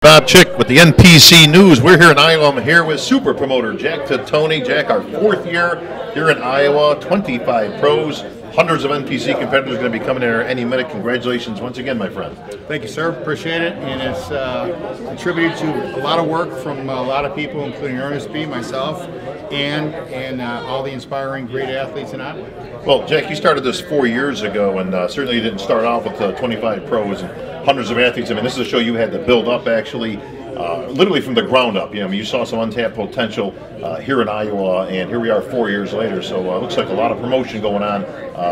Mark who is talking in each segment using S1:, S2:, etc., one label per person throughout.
S1: Bob Chick with the NPC News. We're here in Iowa. I'm here with super promoter Jack Titione. Jack, our fourth year here in Iowa, 25 pros, hundreds of NPC competitors going to be coming in here any minute. Congratulations once again, my friend.
S2: Thank you, sir. Appreciate it. And it's contributed to a lot of work from a lot of people, including Ernest B., myself, and all the inspiring great athletes in Iowa.
S1: Well, Jack, you started this 4 years ago, and certainly you didn't start off with 25 pros and hundreds of athletes. I mean, this is a show you had to build up, actually, literally from the ground up. You know, you saw some untapped potential here in Iowa, and here we are 4 years later. So it looks like a lot of promotion going on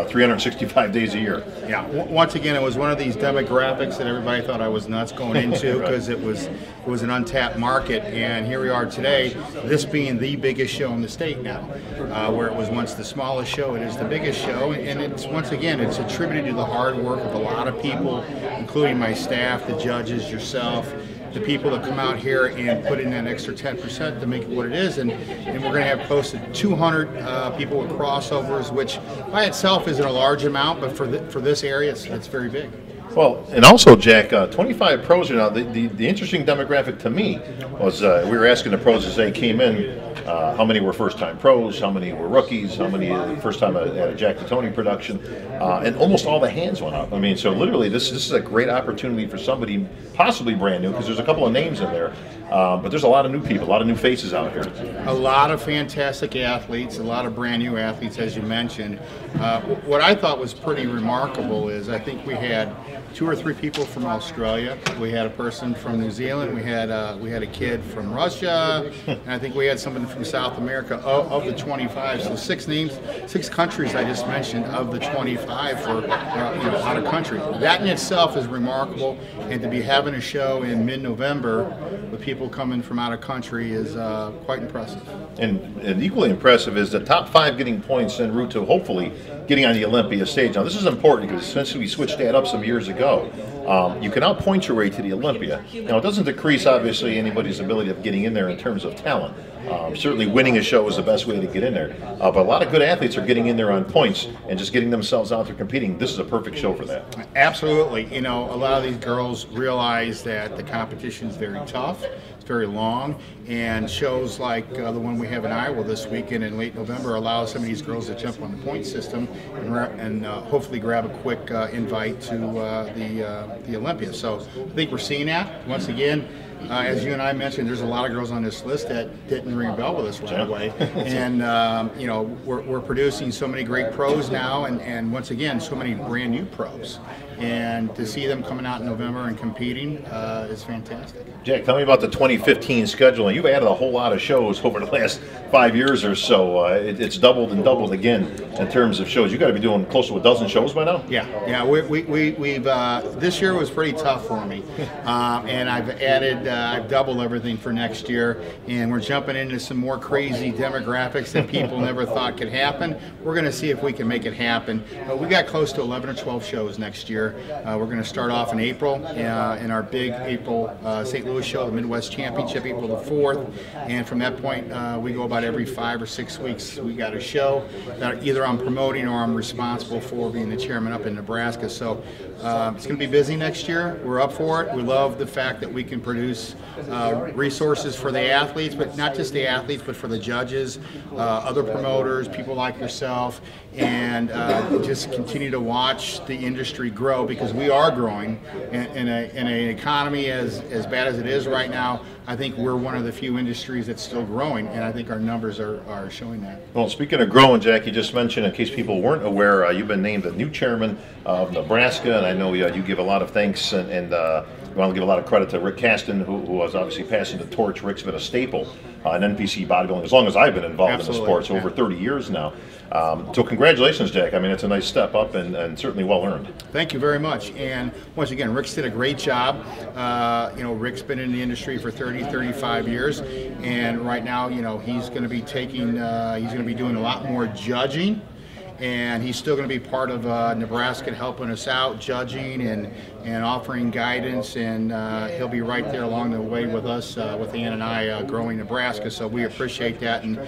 S1: 365 days a year.
S2: Yeah. Once again, it was one of these demographics that everybody thought I was nuts going into because it was an untapped market, and here we are today. This being the biggest show in the state now, where it was once the smallest show, it is the biggest show, and it's once again it's attributed to the hard work of a lot of people, including my staff, the judges, yourself, the people that come out here and put in that extra 10% to make it what it is, and we're going to have close to 200 people with crossovers, which by itself isn't a large amount, but for this area, it's very big.
S1: Well, and also, Jack, 25 pros are now. The interesting demographic to me was we were asking the pros as they came in, how many were first-time pros, how many were rookies, how many first time at a Jack Titione production, and almost all the hands went up. I mean, so literally, this is a great opportunity for somebody possibly brand new, because there's a couple of names in there, but there's a lot of new people, a lot of new faces out here.
S2: A lot of fantastic athletes, a lot of brand new athletes, as you mentioned. What I thought was pretty remarkable is I think we had 2 or 3 people from Australia. We had a person from New Zealand. We had a kid from Russia, and I think we had someone from South America of the 25. So 6 names, 6 countries I just mentioned of the 25 for out of country. That in itself is remarkable, and to be having a show in mid-November with people coming from out of country is quite impressive.
S1: And equally impressive is the top 5 getting points en route to hopefully getting on the Olympia stage. Now this is important because since we switched that up some years ago, you can outpoint your way to the Olympia. Now it doesn't decrease obviously anybody's ability of getting in there in terms of talent. Certainly winning a show is the best way to get in there, but a lot of good athletes are getting in there on points and just getting themselves out there competing. This is a perfect show for that.
S2: Absolutely. You know, a lot of these girls realize that the competition is very tough, it's very long, and shows like the one we have in Iowa this weekend in late November allow some of these girls to jump on the point system and hopefully grab a quick invite to the Olympia. So I think we're seeing that once again. As you and I mentioned, there's a lot of girls on this list that didn't ring a bell with us right away, and you know, we're producing so many great pros now, and once again, so many brand new pros, and to see them coming out in November and competing is fantastic.
S1: Jack, tell me about the 2015 scheduling. You've added a whole lot of shows over the last 5 years or so. It's doubled and doubled again in terms of shows. You got to be doing close to a dozen shows by now.
S2: Yeah. We've this year was pretty tough for me, and I've doubled everything for next year, and we're jumping into some more crazy demographics that people never thought could happen. We're going to see if we can make it happen. We got close to 11 or 12 shows next year. We're going to start off in April in our big April St. Louis show, the Midwest Championship, April the 4th, and from that point we go about every 5 or 6 weeks. We got a show that either I'm promoting or I'm responsible for, being the chairman up in Nebraska. So it's going to be busy next year. We're up for it. We love the fact that we can produce resources for the athletes, but not just the athletes, but for the judges, other promoters, people like yourself, and just continue to watch the industry grow, because we are growing in an economy as bad as it is right now. I think we're one of the few industries that's still growing, and I think our numbers are showing that.
S1: Well, speaking of growing, Jack, you just mentioned, in case people weren't aware, you've been named the new chairman of Nebraska, and I know you give a lot of thanks and you want to give a lot of credit to Rick Caston, who was obviously passing the torch. Rick's been a staple in NPC bodybuilding as long as I've been involved in the sport, so over 30 years now. So congratulations, Jack. I mean, it's a nice step up and certainly well earned.
S2: Thank you very much. And once again, Rick's did a great job. You know, Rick's been in the industry for 35 years, and right now, you know, he's going to be taking, he's going to be doing a lot more judging. And he's still going to be part of Nebraska, helping us out, judging and offering guidance, and he'll be right there along the way with us, with Ann and I, growing Nebraska. So we appreciate that, and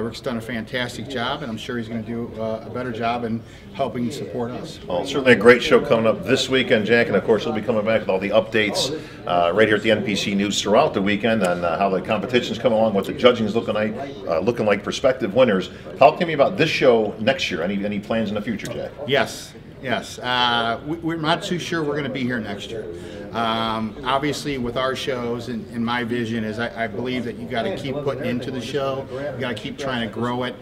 S2: Rick's done a fantastic job, and I'm sure he's going to do a better job in helping support us.
S1: Well, certainly a great show coming up this weekend, Jack, and of course we'll be coming back with all the updates right here at the NPC News throughout the weekend on how the competition's coming along, what the judging is looking like, prospective winners. Talk to me about this show next year. Any plans in the future, Jack?
S2: Yes. We're not too sure we're going to be here next year. Obviously, with our shows, and my vision is I believe that you got to keep putting into the show. You got to keep trying to grow it.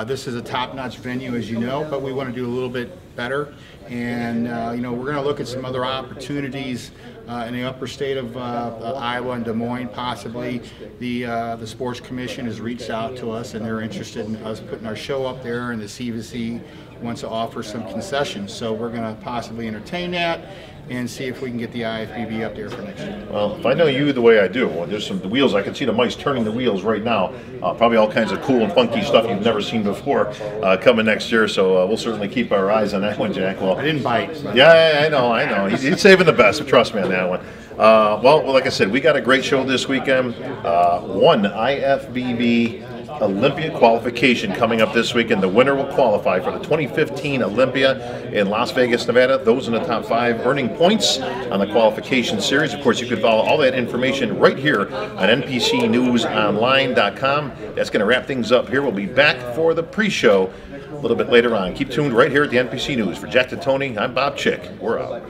S2: This is a top-notch venue, as you know, but we want to do a little bit better. And we're going to look at some other opportunities in the upper state of Iowa and Des Moines, possibly. The Sports Commission has reached out to us, and they're interested in us putting our show up there, and the CVC wants to offer some concessions. So we're going to possibly entertain that and see if we can get the IFBB up there for next year.
S1: Well, if I know you the way I do, well, there's the wheels. I can see the mice turning the wheels right now. Probably all kinds of cool and funky stuff you've never seen before coming next year. So we'll certainly keep our eyes on that one, Jack. Well,
S2: I didn't bite.
S1: Yeah, I know. He's saving the best. Trust me on that one. Well, like I said, we got a great show this weekend. One IFBB Olympia qualification coming up this weekend. The winner will qualify for the 2015 Olympia in Las Vegas, Nevada. Those in the top 5 earning points on the qualification series. Of course, you can follow all that information right here on NPCNewsOnline.com. That's going to wrap things up here. We'll be back for the pre-show a little bit later on. Keep tuned right here at the NPC News. For Jack Titione, I'm Bob Cic. We're out.